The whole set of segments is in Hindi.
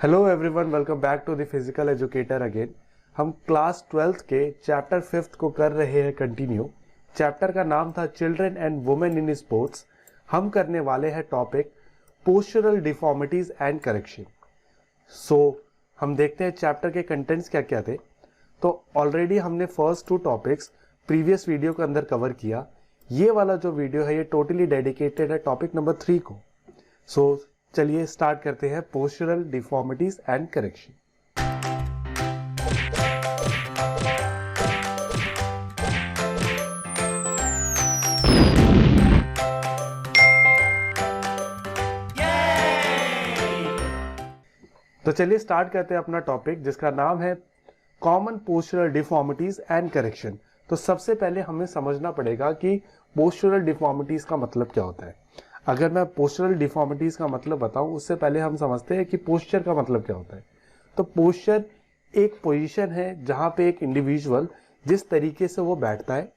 Hello everyone, welcome back to the physical educator again. हम क्लास 12th के चैप्टर 5th को कर रहे हैं कंटिन्यू। चैप्टर का नाम था children and women in sports. हम करने वाले हैं topic postural deformities and correction. हम देखते हैं चैप्टर के कंटेंट्स क्या क्या थे। तो ऑलरेडी हमने फर्स्ट 2 टॉपिक्स प्रीवियस वीडियो के अंदर कवर किया। ये वाला जो वीडियो है ये टोटली डेडिकेटेड है टॉपिक नंबर 3 को। चलिए स्टार्ट करते हैं पोस्चरल डिफॉर्मिटीज एंड करेक्शन। तो चलिए स्टार्ट करते हैं अपना टॉपिक जिसका नाम है common postural deformities and correction. तो सबसे पहले हमें समझना पड़ेगा कि पोस्चरल डिफॉर्मिटीज का मतलब क्या होता है। अगर मैं पोस्चरल डिफॉर्मिटीज का मतलब बताऊं उससे पहले हम समझते हैं कि पोस्चर का मतलब क्या होता है। तो पोस्चर एक पोजीशन है जहां पे एक इंडिविजुअल जिस तरीके से वो बैठता है,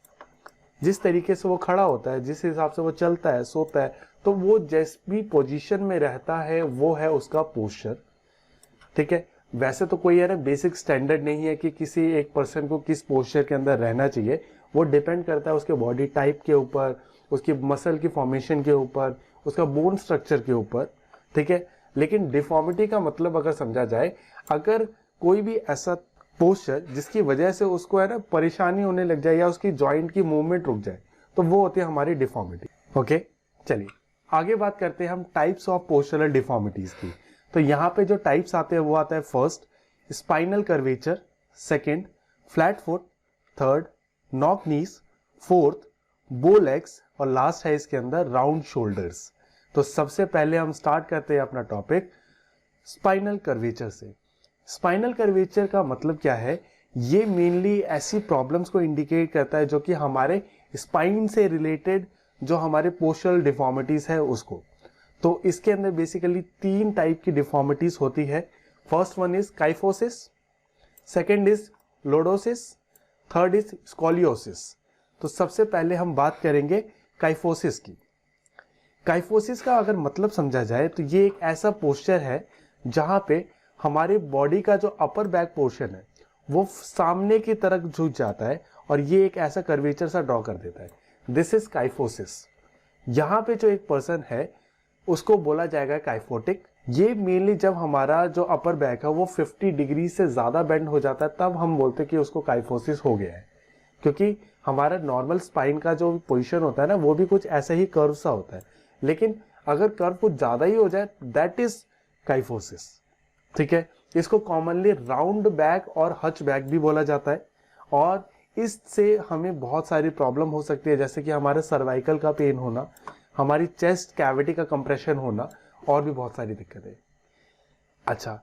जिस तरीके से वो खड़ा होता है, जिस हिसाब से वो चलता है, सोता है, तो वो जिस भी पोजीशन में रहता है वो है उसका पोस्चर। ठीक है। वैसे तो कोई है ना बेसिक स्टैंडर्ड नहीं है कि किसी एक पर्सन को किस पोस्चर के अंदर रहना चाहिए। वो डिपेंड करता है उसके बॉडी टाइप के ऊपर, उसकी मसल की फॉर्मेशन के ऊपर, उसका बोन स्ट्रक्चर के ऊपर। ठीक है। लेकिन डिफॉर्मिटी का मतलब अगर समझा जाए, अगर कोई भी ऐसा पोस्चर जिसकी वजह से उसको है ना परेशानी होने लग जाए या उसकी जॉइंट की मूवमेंट रुक जाए, तो वो होती है हमारी डिफॉर्मिटी। ओके, चलिए आगे बात करते हैं हम टाइप्स ऑफ पोस्चरल डिफॉर्मिटीज की। तो यहाँ पे जो टाइप्स आते हैं वो आता है first spinal curvature, second flat foot, third knock नीज, फोर्थ बो लेग्स और लास्ट है इसके अंदर राउंड शोल्डर्स। तो सबसे पहले हम स्टार्ट करते हैं अपना टॉपिक स्पाइनल कर्वेचर से। स्पाइनल कर्वेचर का मतलब क्या है? ये मेनली ऐसी प्रॉब्लम्स को इंडिकेट करता है जो कि हमारे स्पाइन से रिलेटेड जो हमारे पोस्चरल डिफॉर्मिटीज है उसको। तो इसके अंदर बेसिकली 3 टाइप की डिफॉर्मिटीज होती है। First one is kyphosis, second is lordosis, third is scoliosis. तो सबसे पहले हम बात करेंगे काइफोसिस की। काइफोसिस का अगर मतलब समझा जाए तो ये एक ऐसा पोस्चर है जहां पे हमारे बॉडी का जो अपर बैक पोर्शन है वो सामने की तरफ झुक जाता है और ये एक ऐसा कर्वेचर सा ड्रॉ कर देता है। This is kyphosis. यहाँ पे जो एक पर्सन है उसको बोला जाएगा काइफोटिक। ये मेनली जब हमारा जो अपर बैक है वो 50 डिग्री से ज्यादा बेंड हो जाता है तब हम बोलते हैं कि उसको काइफोसिस हो गया है, क्योंकि हमारा नॉर्मल स्पाइन का जो पोजीशन होता है ना वो भी कुछ ऐसा ही कर्व सा होता है। लेकिन अगर कर्व कुछ ज्यादा ही हो जाए दैट इज काइफोसिस। ठीक है। इसको कॉमनली राउंड बैक और हच बैक भी बोला जाता है और इससे हमें बहुत सारी प्रॉब्लम हो सकती है, जैसे कि हमारे सर्वाइकल का पेन होना, हमारी चेस्ट कैविटी का कंप्रेशन होना और भी बहुत सारी दिक्कतें। अच्छा,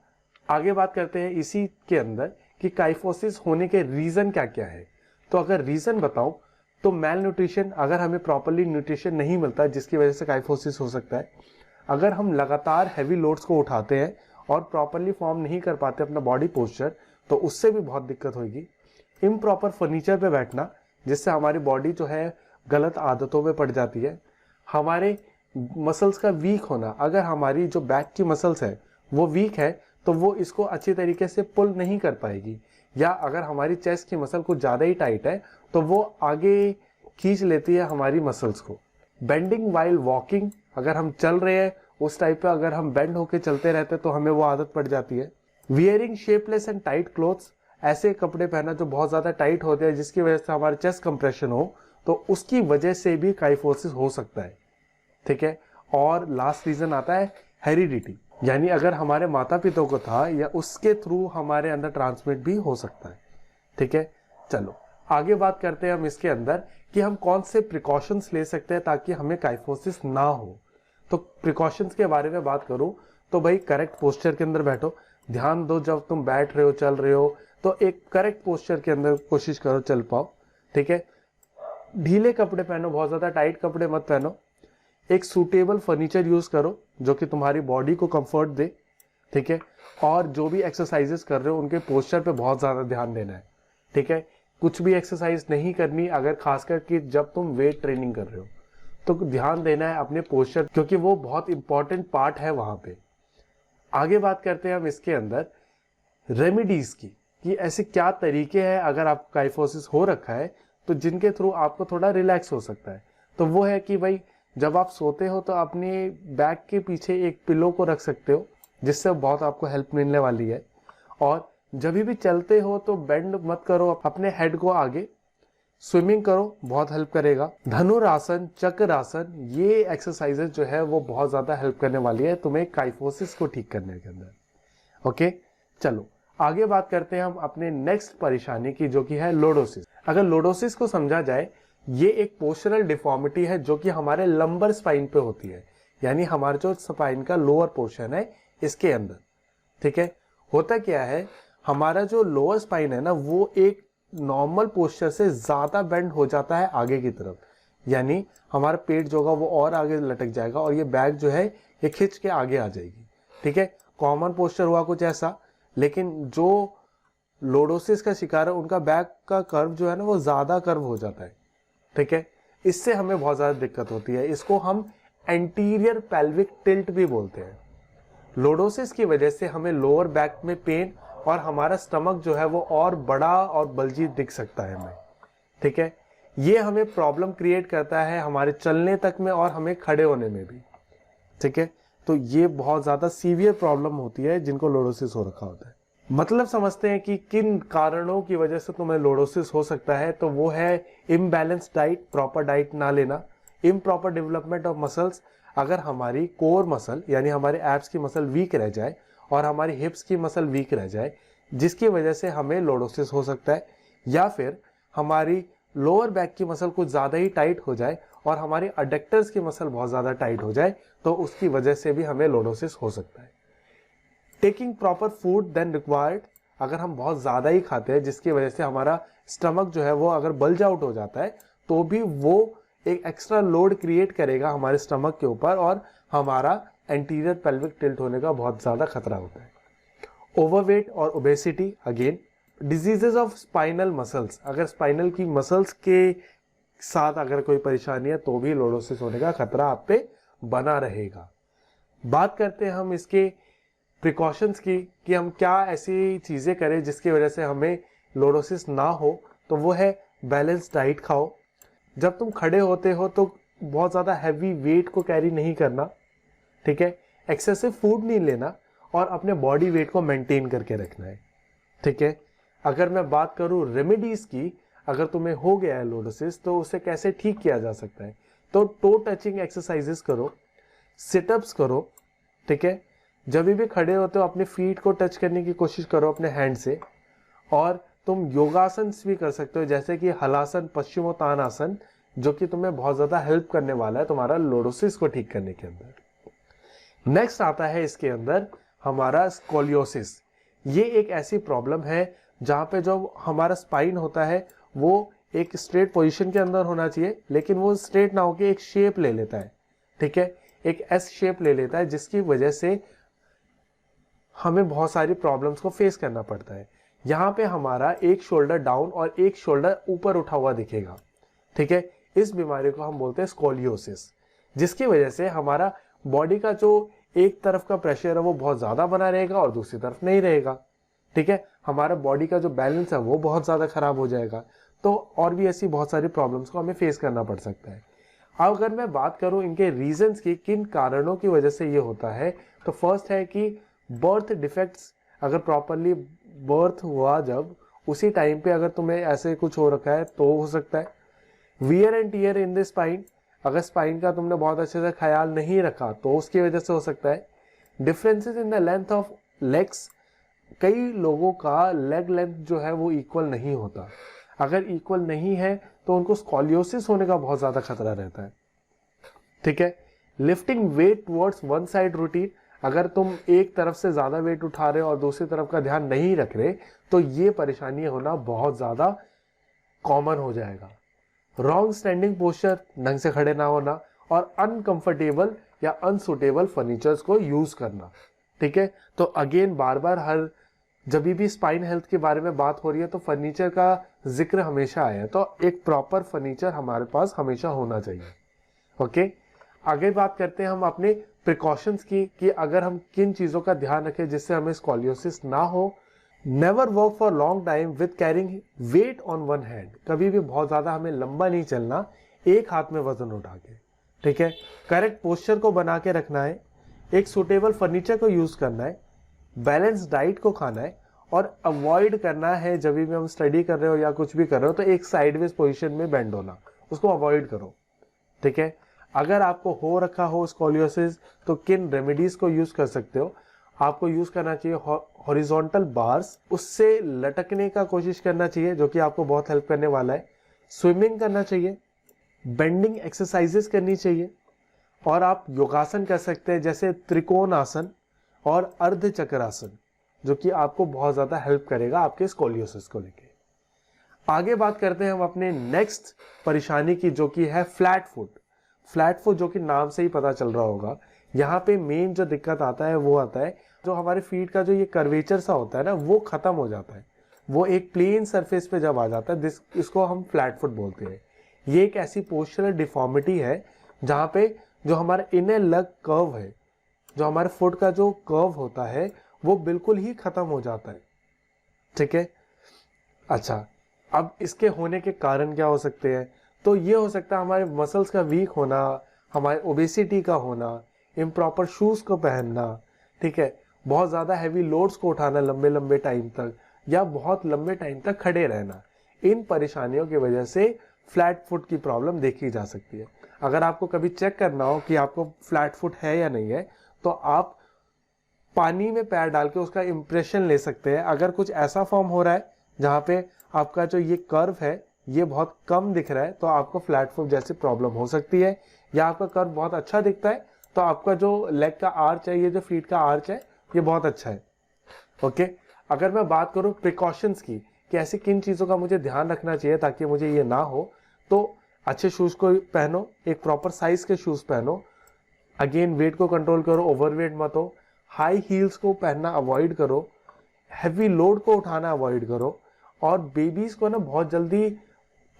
आगे बात करते हैं इसी के अंदर कि काइफोसिस होने के रीजन क्या क्या है। तो अगर रीजन बताऊं तो मेल न्यूट्रिशन, अगर हमें प्रॉपरली न्यूट्रिशन नहीं मिलता जिसकी वजह से काइफोसिस हो सकता है। अगर हम लगातार हैवी लोड्स को उठाते हैं और प्रॉपरली फॉर्म नहीं कर पाते अपना बॉडी पोस्चर तो उससे भी बहुत दिक्कत होगी। इम्प्रॉपर फर्नीचर पे बैठना जिससे हमारी बॉडी जो है गलत आदतों में पड़ जाती है। हमारे मसल्स का वीक होना, अगर हमारी जो बैक की मसल्स है वो वीक है तो वो इसको अच्छी तरीके से पुल नहीं कर पाएगी, या अगर हमारी चेस्ट की मसल कुछ ज़्यादा ही टाइट है तो वो आगे खींच लेती है हमारी मसल्स को। बेंडिंग वाइल वॉकिंग, अगर हम चल रहे हैं उस टाइप पे अगर हम बेंड होके चलते रहते हैं तो हमें वो आदत पड़ जाती है। Wearing shapeless and tight clothes, ऐसे कपड़े पहना जो बहुत ज़्यादा टाइट होते हैं जिसकी वजह से हमारे चेस्ट कंप्रेशन हो तो उसकी वजह से भी काइफोसिस हो सकता है। ठीक है। और लास्ट रीजन आता है हेरिडिटी, यानी अगर हमारे माता पिता को था या उसके थ्रू हमारे अंदर ट्रांसमिट भी हो सकता है। ठीक है। चलो आगे बात करते हैं हम इसके अंदर कि हम कौन से प्रिकॉशंस ले सकते हैं ताकि हमें काइफोसिस ना हो। तो प्रिकॉशंस के बारे में बात करूं तो भाई करेक्ट पोस्चर के अंदर बैठो। ध्यान दो जब तुम बैठ रहे हो, चल रहे हो तो एक करेक्ट पोस्चर के अंदर कोशिश करो चल पाओ। ठीक है। ढीले कपड़े पहनो, बहुत ज्यादा टाइट कपड़े मत पहनो। एक सूटेबल फर्नीचर यूज करो जो कि तुम्हारी बॉडी को कंफर्ट दे। ठीक है। और जो भी एक्सरसाइजेस कर रहे हो उनके पोस्चर पे बहुत ज्यादा ध्यान देना है। ठीक है। कुछ भी एक्सरसाइज नहीं करनी, अगर खासकर कि जब तुम वेट ट्रेनिंग कर रहे हो तो ध्यान देना है अपने पोस्चर, क्योंकि वो बहुत इंपॉर्टेंट पार्ट है वहां पे। आगे बात करते हैं हम इसके अंदर रेमिडीज की, कि ऐसे क्या तरीके हैं अगर आप काइफोसिस हो रखा है तो जिनके थ्रू आपको थोड़ा रिलैक्स हो सकता है। तो वो है कि भाई जब आप सोते हो तो अपने बैक के पीछे एक पिलो को रख सकते हो, जिससे बहुत आपको हेल्प मिलने वाली है। और जब भी चलते हो तो बेंड मत करो अपने हेड को आगे, स्विमिंग करो, बहुत हेल्प करेगा। धनुरासन, चक्रासन, ये एक्सरसाइजेस जो है वो बहुत ज्यादा हेल्प करने वाली है तुम्हें काइफोसिस को ठीक करने के अंदर। ओके, चलो आगे बात करते हैं हम अपने नेक्स्ट परेशानी की, जो कि है लोडोसिस। अगर लोडोसिस को समझा जाए, ये एक पोस्चरल डिफॉर्मिटी है जो कि हमारे लंबर स्पाइन पे होती है, यानी हमारे जो स्पाइन का लोअर पोर्शन है इसके अंदर। ठीक है, होता क्या है, हमारा जो लोअर स्पाइन है ना वो एक नॉर्मल पोस्चर से ज्यादा बेंड हो जाता है आगे की तरफ, यानी हमारा पेट जो होगा वो और आगे लटक जाएगा और ये बैक जो है ये खिंच के आगे आ जाएगी। ठीक है, कॉमन पोस्चर हुआ कुछ ऐसा, लेकिन जो लोडोसिस का शिकार है उनका बैक का कर्व जो है ना वो ज्यादा कर्व हो जाता है। ठीक है, इससे हमें बहुत ज्यादा दिक्कत होती है। इसको हम एंटीरियर पेल्विक टिल्ट भी बोलते हैं। लोडोसिस की वजह से हमें लोअर बैक में पेन और हमारा स्टमक जो है वो और बड़ा और बल्जी दिख सकता है हमें। ठीक है, ये हमें प्रॉब्लम क्रिएट करता है हमारे चलने तक में और हमें खड़े होने में भी। ठीक है, तो ये बहुत ज्यादा सीवियर प्रॉब्लम होती है जिनको लोडोसिस हो रखा होता है। मतलब समझते हैं कि किन कारणों की वजह से तुम्हें लोडोसिस हो सकता है। तो वो है इम्बैलेंस डाइट, प्रॉपर डाइट ना लेना, इम्प्रॉपर डेवलपमेंट ऑफ मसल्स। अगर हमारी कोर मसल यानी हमारे एब्स की मसल वीक रह जाए और हमारी हिप्स की मसल वीक रह जाए, जिसकी वजह से हमें लोडोसिस हो सकता है। या फिर हमारी लोअर बैक की मसल कुछ ज्यादा ही टाइट हो जाए और हमारी अडक्टर्स की मसल बहुत ज्यादा टाइट हो जाए, तो उसकी वजह से भी हमें लोडोसिस हो सकता है। Taking proper food then required, अगर हम बहुत ज्यादा ही खाते हैं जिसकी वजह से हमारा स्टमक जो है वो अगर बल्ज आउट हो जाता है, तो भी वो एक एक्स्ट्रा लोड क्रिएट करेगा हमारे स्टमक के ऊपर और हमारा एंटीरियर पेल्विक टिल्ट होने का बहुत ज्यादा खतरा होता है। ओवरवेट और obesity, again diseases of spinal muscles, अगर स्पाइनल की मसल्स के साथ अगर कोई परेशानी है तो भी लोडोसिस होने का खतरा आप पे बना रहेगा। बात करते हैं हम इसके प्रिकॉशंस की, कि हम क्या ऐसी चीजें करें जिसकी वजह से हमें लोडोसिस ना हो। तो वो है बैलेंस डाइट खाओ। जब तुम खड़े होते हो तो बहुत ज्यादा हैवी वेट को कैरी नहीं करना। ठीक है, एक्सेसिव फूड नहीं लेना और अपने बॉडी वेट को मेंटेन करके रखना है। ठीक है, अगर मैं बात करूं रेमेडीज की, अगर तुम्हें हो गया है लोडोसिस तो उसे कैसे ठीक किया जा सकता है, तो टो टचिंग एक्सरसाइजेस करो, सिटअप्स करो। ठीक है, जब भी खड़े होते हो अपने फीट को टच करने की कोशिश करो अपने हैंड से। और तुम योगासन भी कर सकते हो, जैसे कि हलासन, पश्चिमोत्तानासन, जो कि तुम्हें बहुत ज्यादा हेल्प करने वाला है तुम्हारा लोडोसिस को ठीक करने के अंदर। नेक्स्ट आता है इसके अंदर हमारा स्कोलियोसिस। ये एक ऐसी प्रॉब्लम है जहां पे जो हमारा स्पाइन होता है वो एक स्ट्रेट पोजीशन के अंदर होना चाहिए, लेकिन वो स्ट्रेट ना होकर एक शेप ले लेता है। ठीक है, एक एस शेप ले लेता है, जिसकी वजह से हमें बहुत सारी प्रॉब्लम्स को फेस करना पड़ता है। यहाँ पे हमारा एक शोल्डर डाउन और एक शोल्डर ऊपर उठा हुआ दिखेगा। ठीक है, इस बीमारी को हम बोलते हैं स्कोलियोसिस, जिसकी वजह से हमारा बॉडी का जो एक तरफ का प्रेशर है वो बहुत ज्यादा बना रहेगा और दूसरी तरफ नहीं रहेगा। ठीक है, हमारा बॉडी का जो बैलेंस है वो बहुत ज्यादा खराब हो जाएगा। तो और भी ऐसी बहुत सारी प्रॉब्लम्स को हमें फेस करना पड़ सकता है। अब अगर मैं बात करूं इनके रीजंस की, किन कारणों की वजह से ये होता है, तो फर्स्ट है कि बर्थ डिफेक्ट्स। अगर प्रॉपरली बर्थ हुआ जब उसी टाइम पे अगर तुम्हें ऐसे कुछ हो रखा है तो हो सकता है। Wear and tear in the spine, अगर स्पाइन का तुमने बहुत अच्छे से ख्याल नहीं रखा तो उसकी वजह से हो सकता है। Differences in the length of legs, कई लोगों का लेग लेंथ जो है वो इक्वल नहीं होता। अगर इक्वल नहीं है तो उनको स्कोलियोसिस होने का बहुत ज्यादा खतरा रहता है। ठीक है, lifting wait towards one side routine, अगर तुम एक तरफ से ज्यादा वेट उठा रहे हो और दूसरी तरफ का ध्यान नहीं रख रहे तो ये परेशानी होना बहुत ज्यादा कॉमन हो जाएगा। रॉन्ग स्टैंडिंग पोस्चर, ढंग से खड़े ना होना, और अनकंफर्टेबल या अनसुटेबल फर्नीचर्स को यूज करना। ठीक है, तो अगेन बार बार हर जब भी स्पाइन हेल्थ के बारे में बात हो रही है तो फर्नीचर का जिक्र हमेशा आया है, तो एक प्रॉपर फर्नीचर हमारे पास हमेशा होना चाहिए। ओके, आगे बात करते हैं हम अपने प्रिकॉशंस की कि अगर हम किन चीज़ों का ध्यान रखें जिससे हमें स्कॉलियोसिस ना हो। Never walk for long time with carrying weight on one hand, कभी भी बहुत ज़्यादा हमें लंबा नहीं चलना एक हाथ में वजन उठा के, ठीक है। करेक्ट पोस्चर को बना के रखना है, एक सुटेबल फर्नीचर को यूज़ करना है, बैलेंस डाइट को खाना है और अवॉइड करना है जब भी हम स्टडी कर रहे हो या कुछ भी कर रहे हो तो एक साइडवेज पोजीशन में बेंड होना, उसको अवॉइड करो, ठीक है। अगर आपको हो रखा हो स्कॉलियोसिस तो किन रेमेडीज को यूज कर सकते हो, आपको यूज करना चाहिए हॉरिजॉन्टल बार्स, उससे लटकने का कोशिश करना चाहिए जो कि आपको बहुत हेल्प करने वाला है। स्विमिंग करना चाहिए, बेंडिंग एक्सरसाइजेस करनी चाहिए और आप योगासन कर सकते हैं जैसे त्रिकोण आसन और अर्ध चक्रासन, जो कि आपको बहुत ज्यादा हेल्प करेगा आपके स्कॉलियोसिस को लेके। आगे बात करते हैं हम अपने नेक्स्ट परेशानी की जो कि है फ्लैट फुट। फ्लैट फुट जो कि नाम से ही पता चल रहा होगा, यहाँ पे मेन जो दिक्कत आता है वो आता है जो हमारे फीट का जो ये कर्वेचर सा होता है ना वो खत्म हो जाता है, वो एक प्लेन सरफेस पे जब आ जाता है इसको हम फ्लैट फुट बोलते हैं। ये एक ऐसी पोस्चरल डिफॉर्मिटी है जहाँ पे जो हमारा इनर लेग कर्व है, जो हमारे फुट का जो कर्व होता है वो बिल्कुल ही खत्म हो जाता है, ठीक है। अच्छा, अब इसके होने के कारण क्या हो सकते हैं, तो ये हो सकता है हमारे मसल्स का वीक होना, हमारे ओबेसिटी का होना, इम्प्रॉपर शूज को पहनना, ठीक है, बहुत ज़्यादा हैवी लोड्स को उठाना लंबे लंबे टाइम तक या बहुत लंबे टाइम तक खड़े रहना। इन परेशानियों की वजह से फ्लैट फुट की प्रॉब्लम देखी जा सकती है। अगर आपको कभी चेक करना हो कि आपको फ्लैट फुट है या नहीं है तो आप पानी में पैर डाल के उसका इंप्रेशन ले सकते हैं। अगर कुछ ऐसा फॉर्म हो रहा है जहाँ पे आपका जो ये कर्व है ये बहुत कम दिख रहा है तो आपको फ्लैट फुट जैसी प्रॉब्लम हो सकती है, या आपका कर्व बहुत अच्छा दिखता है तो आपका जो लेग का आर्च है, ये जो फीट का आर्च है ये बहुत अच्छा है, ओके। अगर मैं बात करूं प्रिकॉशंस की कि ऐसी किन चीज़ों का मुझे ध्यान रखना चाहिए ताकि मुझे ये ना हो, तो अच्छे शूज़ को पहनो, एक प्रॉपर साइज के शूज़ पहनो, अगेन वेट को कंट्रोल करो, ओवरवेट मत हो, हाई हील्स को पहनना अवॉइड करो, हैवी लोड को उठाना अवॉइड करो और बेबीज को ना बहुत जल्दी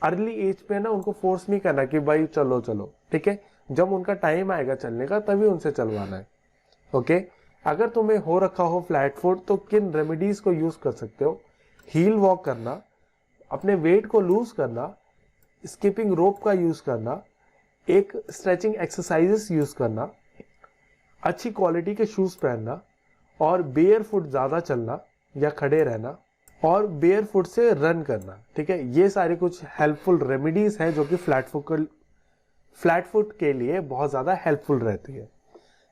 अर्ली एज पे ना उनको फोर्स नहीं करना कि भाई चलो चलो, ठीक है। जब उनका टाइम आएगा चलने का तभी उनसे चलवाना है, ओके। अगर तुम्हें हो रखा हो फ्लैट फुट तो किन रेमेडीज को यूज कर सकते हो, हील वॉक करना, अपने वेट को लूज करना, स्किपिंग रोप का यूज करना, एक स्ट्रेचिंग एक्सरसाइजेस यूज करना, अच्छी क्वालिटी के शूज पहनना और बेयर फुट ज्यादा चलना या खड़े रहना और बेयर फुट से रन करना, ठीक है। ये सारी कुछ हेल्पफुल रेमेडीज हैं जो कि फ्लैट फुट के लिए बहुत ज्यादा हेल्पफुल रहती है।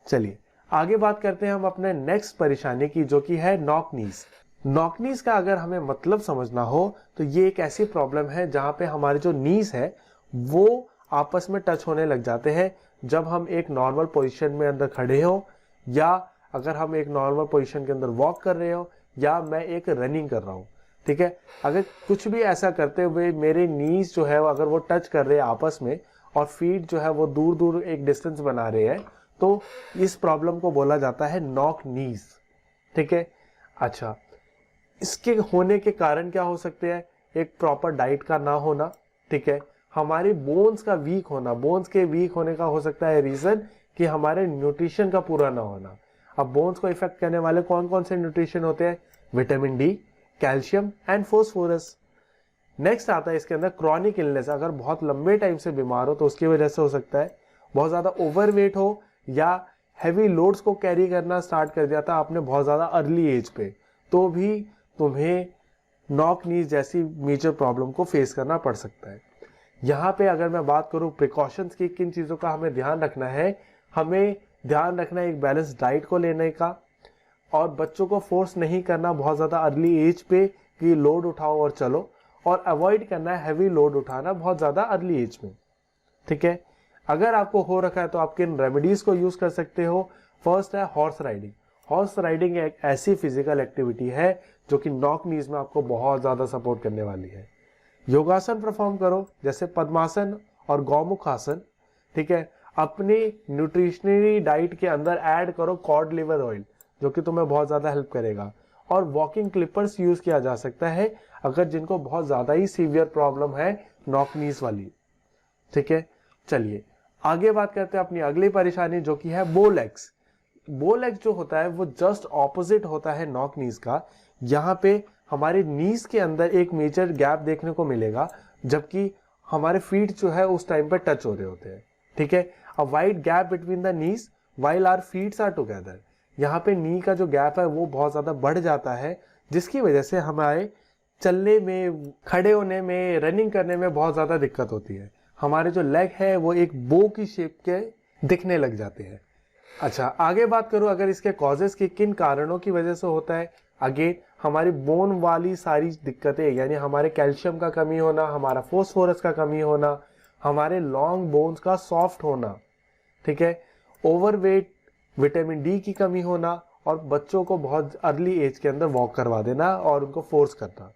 चलिए आगे बात करते हैं हम अपने नेक्स्ट परेशानी की जो कि है नॉक नीज। नॉक नीज का अगर हमें मतलब समझना हो तो ये एक ऐसी प्रॉब्लम है जहां पे हमारे जो नीज है वो आपस में टच होने लग जाते हैं जब हम एक नॉर्मल पोजीशन में अंदर खड़े हो या अगर हम एक नॉर्मल पोजीशन के अंदर वॉक कर रहे हो या मैं एक रनिंग कर रहा हूँ, ठीक है। अगर कुछ भी ऐसा करते हुए मेरे नीज जो है अगर वो टच कर रहे हैं आपस में और फीट जो है वो दूर दूर एक डिस्टेंस बना रहे हैं तो इस प्रॉब्लम को बोला जाता है नॉक नीज, ठीक है। अच्छा, इसके होने के कारण क्या हो सकते हैं, एक प्रॉपर डाइट का ना होना, ठीक है, हमारे बोन्स का वीक होना, बोन्स के वीक होने का हो सकता है रीजन कि हमारे न्यूट्रिशन का पूरा ना होना। अब बोन्स को इफेक्ट करने वाले कौन कौन से न्यूट्रिशन होते हैं, vitamin D, calcium and phosphorus. Next आता है इसके अंदर क्रॉनिक इलनेस, अगर बहुत लंबे टाइम से बीमार हो तो उसकी वजह से हो सकता है, बहुत ज्यादा ओवरवेट हो या हैवी लोड्स को कैरी करना स्टार्ट कर दिया था आपने बहुत ज्यादा अर्ली एज पे तो भी तुम्हें नॉक नीज जैसी मेजर प्रॉब्लम को फेस करना पड़ सकता है। यहाँ पे अगर मैं बात करूँ प्रिकॉशंस की, किन चीज़ों का हमें ध्यान रखना है, हमें ध्यान रखना है एक बैलेंस डाइट को लेने का और बच्चों को फोर्स नहीं करना बहुत ज़्यादा अर्ली एज पे कि लोड उठाओ और चलो, और अवॉइड करना है हैवी लोड उठाना बहुत ज़्यादा अर्ली एज में, ठीक है। अगर आपको हो रखा है तो आप किन रेमेडीज को यूज कर सकते हो, फर्स्ट है हॉर्स राइडिंग। हॉर्स राइडिंग एक ऐसी फिजिकल एक्टिविटी है जो कि नॉक नीज में आपको बहुत ज़्यादा सपोर्ट करने वाली है। योगासन परफॉर्म करो जैसे पद्मासन और गौमुख आसन, ठीक है। अपनी न्यूट्रिशनरी डाइट के अंदर ऐड करो कॉड लिवर ऑयल जो कि तुम्हें बहुत ज़्यादा हेल्प करेगा, और वॉकिंग क्लिपर्स यूज किया जा सकता है अगर जिनको बहुत ज़्यादा ही सीवियर प्रॉब्लम है नॉक नीज वाली, ठीक है। चलिए आगे बात करते हैं अपनी अगली परेशानी जो कि है बो लेग्स। बो लेग जो होता है वो जस्ट ऑपोजिट होता है नॉक नीज का। यहाँ पे हमारे नीज के अंदर एक मेजर गैप देखने को मिलेगा, जबकि हमारे फीट जो है उस टाइम पे टच हो रहे होते हैं, ठीक है। A wide gap between the knees while our feets are together. यहाँ पे नी का जो गैप है वो बहुत ज्यादा बढ़ जाता है, जिसकी वजह से हमारे चलने में, खड़े होने में, रनिंग करने में बहुत ज्यादा दिक्कत होती है। हमारे जो लेग है वो एक बो की शेप के दिखने लग जाते हैं। अच्छा, आगे बात करूं अगर इसके कॉजेस की, किन कारणों की वजह से होता है। अगेन हमारी बोन वाली सारी दिक्कतें, यानी हमारे कैल्शियम का कमी होना, हमारा फोस्फोरस का कमी होना, हमारे लॉन्ग बोन्स का सॉफ्ट होना, ठीक है, ओवरवेट, विटामिन डी की कमी होना, और बच्चों को बहुत अर्ली एज के अंदर वॉक करवा देना और उनको फोर्स करना।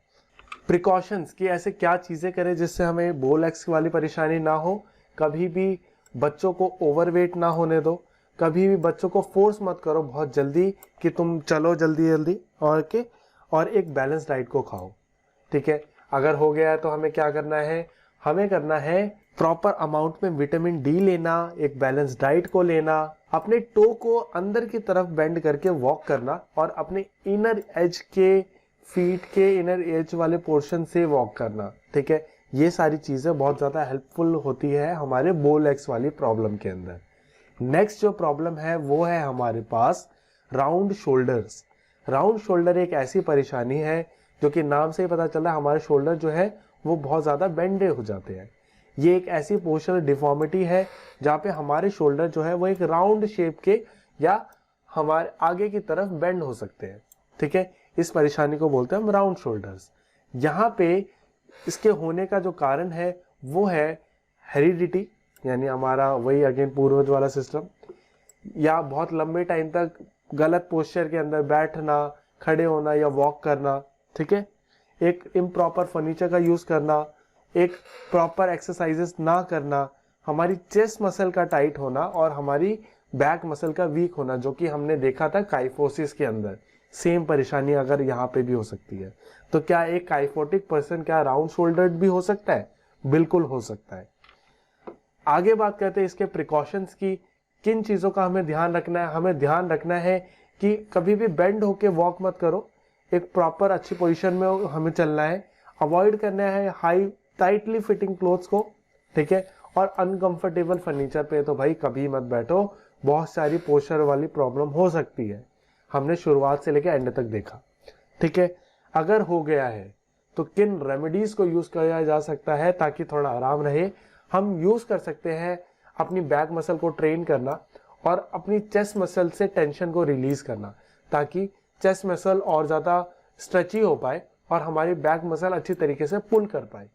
प्रिकॉशंस कि ऐसे क्या चीजें करें जिससे हमें बो लेग्स वाली परेशानी ना हो। कभी भी बच्चों को ओवरवेट ना होने दो, कभी भी बच्चों को फोर्स मत करो बहुत जल्दी कि तुम चलो जल्दी जल्दी, और एक बैलेंस डाइट को खाओ, ठीक है। अगर हो गया है तो हमें क्या करना है, हमें करना है प्रॉपर अमाउंट में विटामिन डी लेना, एक बैलेंस डाइट को लेना, अपने टो को अंदर की तरफ बेंड करके वॉक करना, और अपने इनर एज के, फीट के इनर एज वाले पोर्शन से वॉक करना, ठीक है। ये सारी चीजें बहुत ज्यादा हेल्पफुल होती है हमारे बो लेग्स वाली प्रॉब्लम के अंदर। नेक्स्ट जो प्रॉब्लम है वो है हमारे पास राउंड शोल्डर्स। राउंड शोल्डर एक ऐसी परेशानी है जो कि नाम से ही पता चल रहा है, हमारे शोल्डर जो है वो बहुत ज्यादा बेंडे हो जाते हैं। ये एक ऐसी पोस्चरल डिफॉर्मिटी है जहाँ पे हमारे शोल्डर जो है वो एक राउंड शेप के या हमारे आगे की तरफ बेंड हो सकते हैं, ठीक है। इस परेशानी को बोलते हैं हम राउंड शोल्डर्स। यहाँ पे इसके होने का जो कारण है वो है हेरिडिटी, यानी हमारा वही अगेन पूर्वज वाला सिस्टम, या बहुत लंबे टाइम तक गलत पोस्चर के अंदर बैठना, खड़े होना या वॉक करना, ठीक है। एक इम्प्रॉपर फर्नीचर का यूज करना, एक प्रॉपर एक्सरसाइजेस ना करना, हमारी चेस्ट मसल का टाइट होना और हमारी बैक मसल का वीक होना, जो कि हमने देखा था काइफोसिस के अंदर। सेम परेशानी अगर यहाँ पे भी हो सकती है। तो क्या एक काइफोटिक पर्सन क्या राउंड शोल्डर्ड भी हो सकता है? बिल्कुल हो सकता है। आगे बात करते हैं इसके प्रिकॉशंस की, किन चीजों का हमें ध्यान रखना है। हमें ध्यान रखना है कि कभी भी बेंड होके वॉक मत करो, एक प्रॉपर अच्छी पोजीशन में हमें चलना है। अवॉइड करना है हाई टाइटली फिटिंग क्लोथ्स को, ठीक है। और अनकंफर्टेबल फर्नीचर पे तो भाई कभी मत बैठो, बहुत सारी पोस्चर वाली प्रॉब्लम हो सकती है। हमने शुरुआत से लेकर एंड तक देखा, ठीक है। अगर हो गया है तो किन रेमेडीज को यूज किया जा सकता है ताकि थोड़ा आराम रहे। हम यूज कर सकते हैं अपनी बैक मसल को ट्रेन करना और अपनी चेस्ट मसल से टेंशन को रिलीज करना, ताकि चेस्ट मसल और ज्यादा स्ट्रेची हो पाए और हमारी बैक मसल अच्छी तरीके से पुल कर पाए।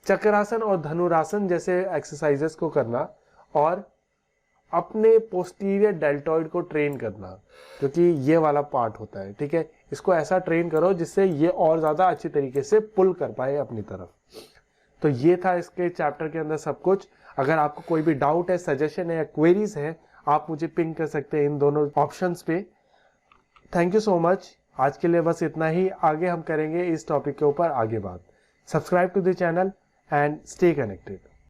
चक्रासन और धनुरासन जैसे एक्सरसाइजेस को करना और अपने पोस्टीरियर डेल्टॉइड को ट्रेन करना, क्योंकि ये वाला पार्ट होता है, ठीक है। इसको ऐसा ट्रेन करो जिससे ये और ज्यादा अच्छी तरीके से पुल कर पाए अपनी तरफ। तो ये था इसके चैप्टर के अंदर सब कुछ। अगर आपको कोई भी डाउट है, सजेशन है या क्वेरीज है, आप मुझे पिंग कर सकते हैं इन दोनों ऑप्शंस पे। Thank you so much. आज के लिए बस इतना ही। आगे हम करेंगे इस टॉपिक के ऊपर आगे बात। Subscribe to the channel and stay connected.